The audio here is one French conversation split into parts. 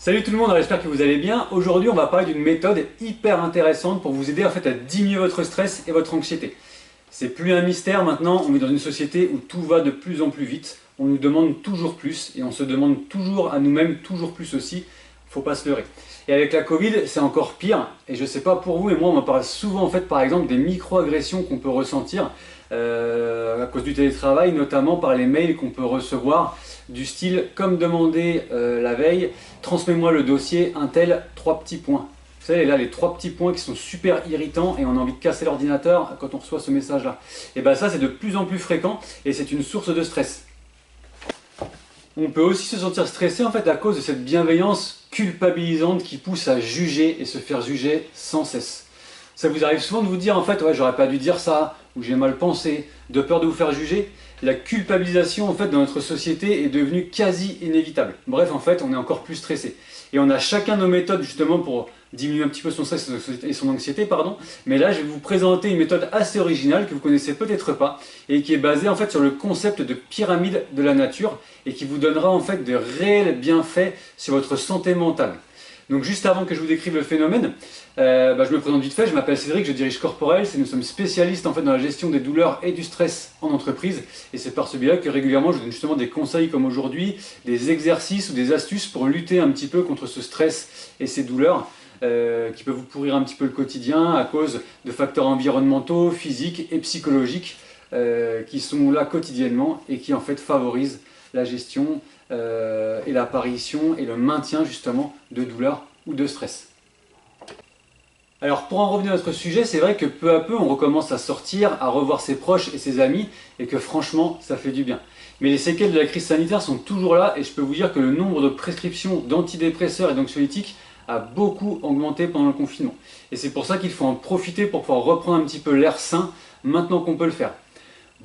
Salut tout le monde, j'espère que vous allez bien. Aujourd'hui, on va parler d'une méthode hyper intéressante pour vous aider en fait à diminuer votre stress et votre anxiété. C'est plus un mystère maintenant, on vit dans une société où tout va de plus en plus vite. On nous demande toujours plus et on se demande toujours à nous-mêmes toujours plus aussi. Faut pas se leurrer. Et avec la Covid, c'est encore pire. Et je sais pas pour vous, mais moi, on me parle souvent en fait, par exemple, des micro-agressions qu'on peut ressentir à cause du télétravail, notamment par les mails qu'on peut recevoir du style comme demandé la veille, transmets-moi le dossier, un tel, 3 petits points. Vous savez là les 3 petits points qui sont super irritants et on a envie de casser l'ordinateur quand on reçoit ce message là. Et bien ça c'est de plus en plus fréquent et c'est une source de stress. On peut aussi se sentir stressé en fait à cause de cette bienveillance culpabilisante qui pousse à juger et se faire juger sans cesse. Ça vous arrive souvent de vous dire en fait ouais j'aurais pas dû dire ça, ou j'ai mal pensé, de peur de vous faire juger. La culpabilisation en fait dans notre société est devenue quasi inévitable. Bref en fait on est encore plus stressé. Et on a chacun nos méthodes justement pour diminuer un petit peu son stress et son anxiété, pardon. Mais là je vais vous présenter une méthode assez originale que vous connaissez peut-être pas et qui est basée en fait sur le concept de pyramide de la nature et qui vous donnera en fait de réels bienfaits sur votre santé mentale. Donc juste avant que je vous décrive le phénomène, je me présente vite fait, je m'appelle Cédric, je dirige Corporels et nous sommes spécialistes en fait dans la gestion des douleurs et du stress en entreprise et c'est par ce biais-là que régulièrement je vous donne justement des conseils comme aujourd'hui, des exercices ou des astuces pour lutter un petit peu contre ce stress et ces douleurs qui peuvent vous pourrir un petit peu le quotidien à cause de facteurs environnementaux, physiques et psychologiques qui sont là quotidiennement et qui en fait favorisent la gestion et l'apparition et le maintien justement de douleurs ou de stress. Alors pour en revenir à notre sujet, c'est vrai que peu à peu on recommence à sortir, à revoir ses proches et ses amis et que franchement ça fait du bien. Mais les séquelles de la crise sanitaire sont toujours là et je peux vous dire que le nombre de prescriptions d'antidépresseurs et d'anxiolytiques a beaucoup augmenté pendant le confinement. Et c'est pour ça qu'il faut en profiter pour pouvoir reprendre un petit peu l'air sain maintenant qu'on peut le faire.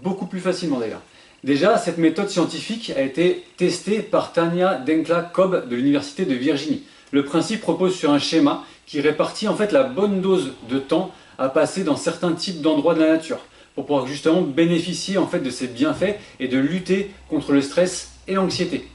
Beaucoup plus facilement d'ailleurs. Déjà, cette méthode scientifique a été testée par Tania Denkla-Cobb de l'Université de Virginie. Le principe repose sur un schéma qui répartit en fait la bonne dose de temps à passer dans certains types d'endroits de la nature pour pouvoir justement bénéficier en fait de ces bienfaits et de lutter contre le stress et l'anxiété.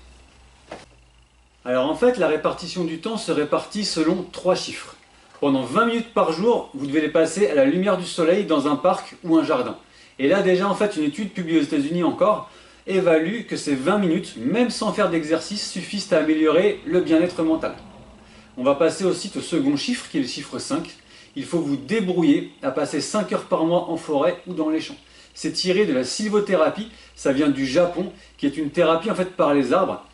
Alors en fait, la répartition du temps se répartit selon 3 chiffres. Pendant 20 minutes par jour, vous devez les passer à la lumière du soleil dans un parc ou un jardin. Et là déjà en fait une étude publiée aux États-Unis encore évalue que ces 20 minutes, même sans faire d'exercice, suffisent à améliorer le bien-être mental. On va passer aussi au second chiffre qui est le chiffre 5. Il faut vous débrouiller à passer 5 heures par mois en forêt ou dans les champs. C'est tiré de la sylvothérapie, ça vient du Japon, qui est une thérapie en fait par les arbres,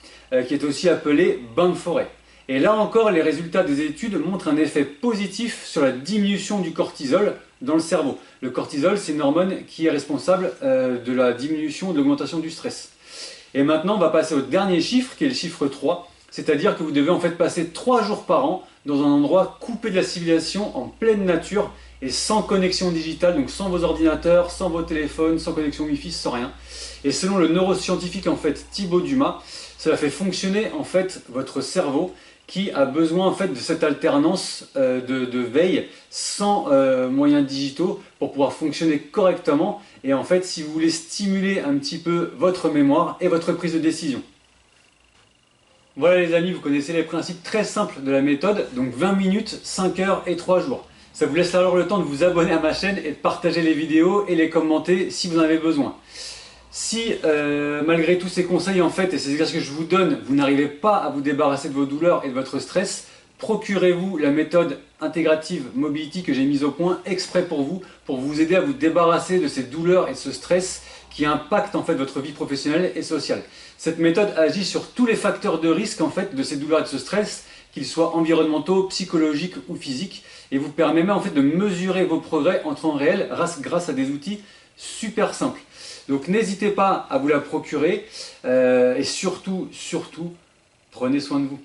qui est aussi appelée bain de forêt. Et là encore, les résultats des études montrent un effet positif sur la diminution du cortisol dans le cerveau. Le cortisol, c'est une hormone qui est responsable de la diminution, de l'augmentation du stress. Et maintenant, on va passer au dernier chiffre, qui est le chiffre 3, c'est-à-dire que vous devez en fait passer 3 jours par an dans un endroit coupé de la civilisation, en pleine nature, et sans connexion digitale, donc sans vos ordinateurs, sans vos téléphones, sans connexion Wi-Fi, sans rien. Et selon le neuroscientifique en fait Thibaut Dumas, cela fait fonctionner en fait votre cerveau qui a besoin en fait de cette alternance de veille sans moyens digitaux pour pouvoir fonctionner correctement et en fait si vous voulez stimuler un petit peu votre mémoire et votre prise de décision. Voilà les amis, vous connaissez les principes très simples de la méthode, donc 20 minutes, 5 heures et 3 jours. Ça vous laisse alors le temps de vous abonner à ma chaîne et de partager les vidéos et les commenter si vous en avez besoin. Si malgré tous ces conseils en fait et ces exercices que je vous donne, vous n'arrivez pas à vous débarrasser de vos douleurs et de votre stress, procurez-vous la méthode intégrative Mobility que j'ai mise au point exprès pour vous aider à vous débarrasser de ces douleurs et de ce stress qui impactent en fait votre vie professionnelle et sociale. Cette méthode agit sur tous les facteurs de risque en fait de ces douleurs et de ce stress, qu'ils soient environnementaux, psychologiques ou physiques, et vous permet même en fait de mesurer vos progrès en temps réel grâce à des outils super simples. Donc n'hésitez pas à vous la procurer et surtout, prenez soin de vous.